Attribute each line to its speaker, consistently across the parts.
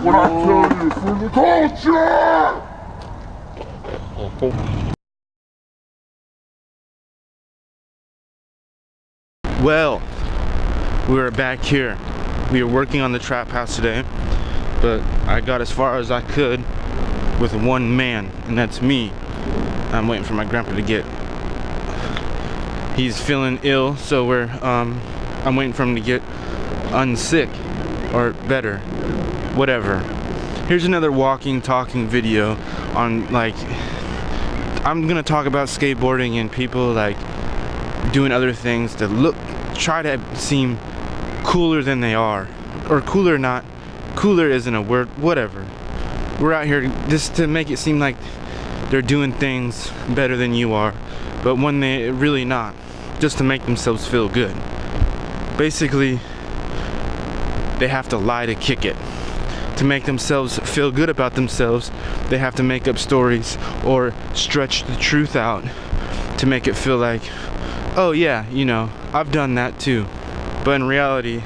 Speaker 1: When I tell you for the culture!
Speaker 2: Well, we're back here. We were working on the trap house today, but I got as far as I could with one man, and that's me. I'm waiting for my grandpa to get. He's feeling ill, so I'm waiting for him to get unsick or better, whatever. Here's another walking, talking video on, like, I'm gonna talk about skateboarding and people like doing other things to try to seem cooler than they are, or cooler isn't a word, whatever. We're out here just to make it seem like they're doing things better than you are, but when they really not, just to make themselves feel good. Basically, they have to lie to kick it. To make themselves feel good about themselves, they have to make up stories or stretch the truth out to make it feel like, oh yeah, you know, I've done that too. But in reality,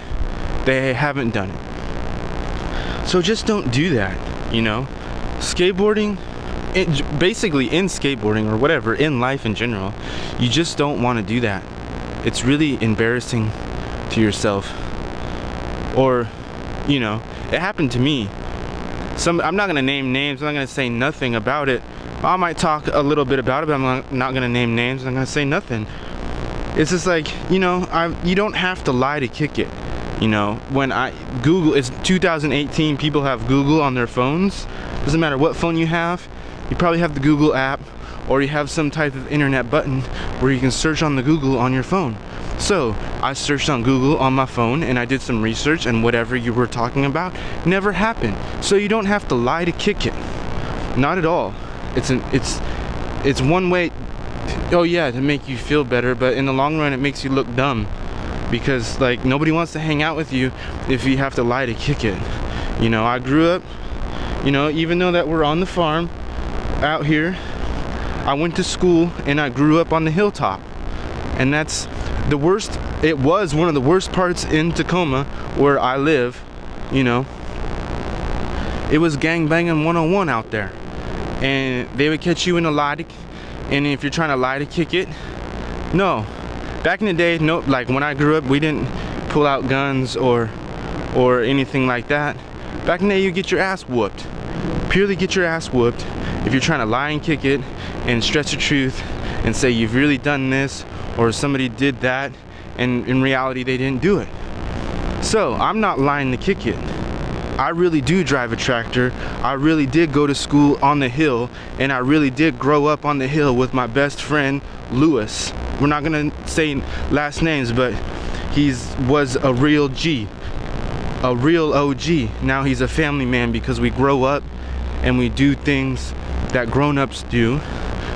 Speaker 2: they haven't done it. So just don't do that, you know? Skateboarding, basically in skateboarding or whatever, in life in general, you just don't want to do that. It's really embarrassing to yourself. Or, you know, it happened to me. I'm not gonna name names, I'm not gonna say nothing about it. I might talk a little bit about it, but I'm not gonna name names, I'm gonna say nothing. It's just like, you know, you don't have to lie to kick it. You know, when Google, it's 2018, people have Google on their phones. Doesn't matter what phone you have, you probably have the Google app, or you have some type of internet button where you can search on the Google on your phone. So I searched on Google on my phone and I did some research, and whatever you were talking about never happened. So you don't have to lie to kick it. Not at all. It's one way, oh yeah, to make you feel better, but in the long run it makes you look dumb, because like nobody wants to hang out with you if you have to lie to kick it. You know, I grew up, you know, even though that we're on the farm out here, I went to school and I grew up on the hilltop, and that's the worst. It was one of the worst parts in Tacoma where I live. You know, it was gangbanging 101 out there, and they would catch you in a lie, and if you're trying to lie to kick it, no. Back in the day, no, like when I grew up, we didn't pull out guns or anything like that. Back in the day, you get your ass whooped. Purely get your ass whooped if you're trying to lie and kick it and stretch the truth and say you've really done this or somebody did that, and in reality they didn't do it. So I'm not lying to kick it. I really do drive a tractor. I really did go to school on the hill, and I really did grow up on the hill with my best friend Lewis. We're not gonna say last names, but was a real G, a real OG. Now he's a family man because we grow up and we do things that grown-ups do,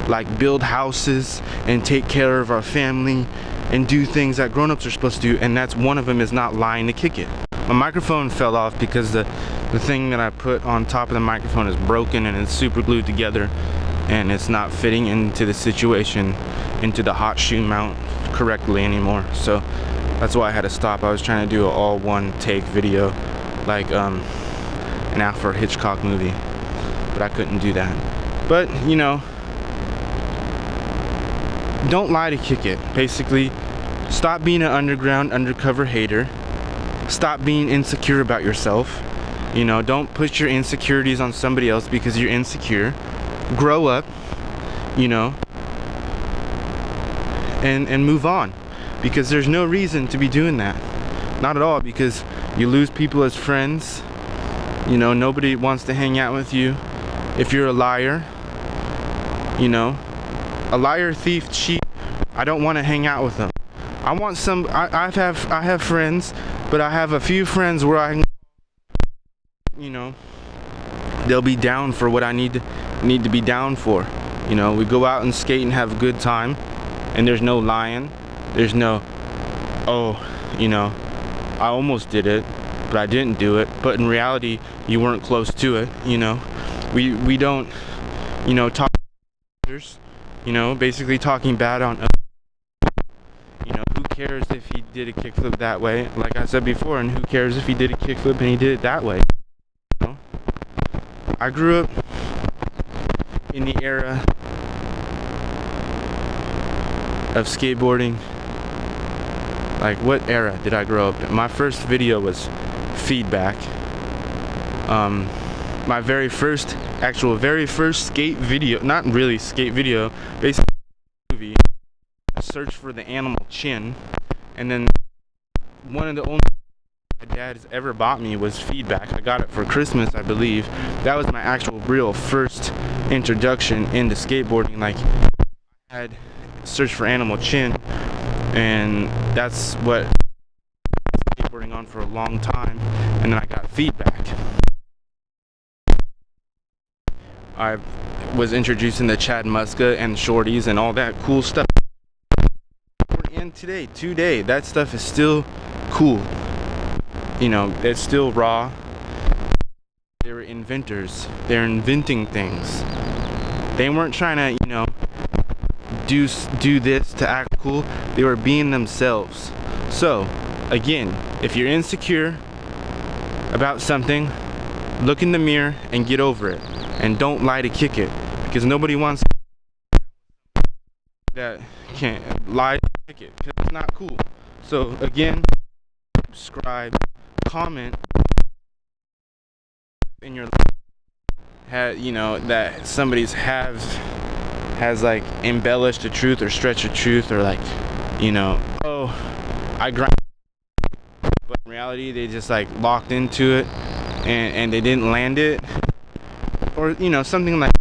Speaker 2: like build houses and take care of our family and do things that grown-ups are supposed to do, and that's one of them, is not lying to kick it. My microphone fell off because the thing that I put on top of the microphone is broken and it's super glued together, and it's not fitting into the situation, into the hot shoe mount correctly anymore. So that's why I had to stop. I was trying to do an all one take video, like an Alfred Hitchcock movie, but I couldn't do that. But you know, don't lie to kick it. Basically, stop being an undercover hater. Stop being insecure about yourself. You know, don't put your insecurities on somebody else because you're insecure. Grow up, you know, and move on, because there's no reason to be doing that. Not at all, because you lose people as friends. You know, nobody wants to hang out with you if you're a liar. You know, a liar, thief, cheat. I don't want to hang out with them. I want some. I have friends, but I have a few friends where I can, you know, they'll be down for what I need to be down for. You know, we go out and skate and have a good time, and there's no lying. There's no, oh, you know, I almost did it, but I didn't do it. But in reality, you weren't close to it. You know, we don't, you know, talk. You know, basically talking bad on. You know, who cares if he did a kickflip that way, like I said before, and who cares if he did a kickflip and he did it that way? You know? I grew up in the era of skateboarding. Like, what era did I grow up in? My first video was Feedback. My very first skate video, not really skate video, basically movie, Search for the Animal Chin. And then one of the only my dad has ever bought me was Feedback. I got it for Christmas, I believe. That was my actual real first introduction into skateboarding. Like, I had Search for Animal Chin, and that's what I was skateboarding on for a long time. And then I got Feedback. I was introduced into Chad Muska and Shorties and all that cool stuff. And today, that stuff is still cool. You know, it's still raw. They were inventors. They're inventing things. They weren't trying to, you know, do this to act cool. They were being themselves. So, again, if you're insecure about something, look in the mirror and get over it. And don't lie to kick it, because nobody wants that can't lie to kick it, because it's not cool. So again, subscribe, comment in your life, you know, that somebody's has like embellished the truth or stretched the truth, or like, you know, oh, I grind, but in reality they just like locked into it and they didn't land it. Or, you know, something like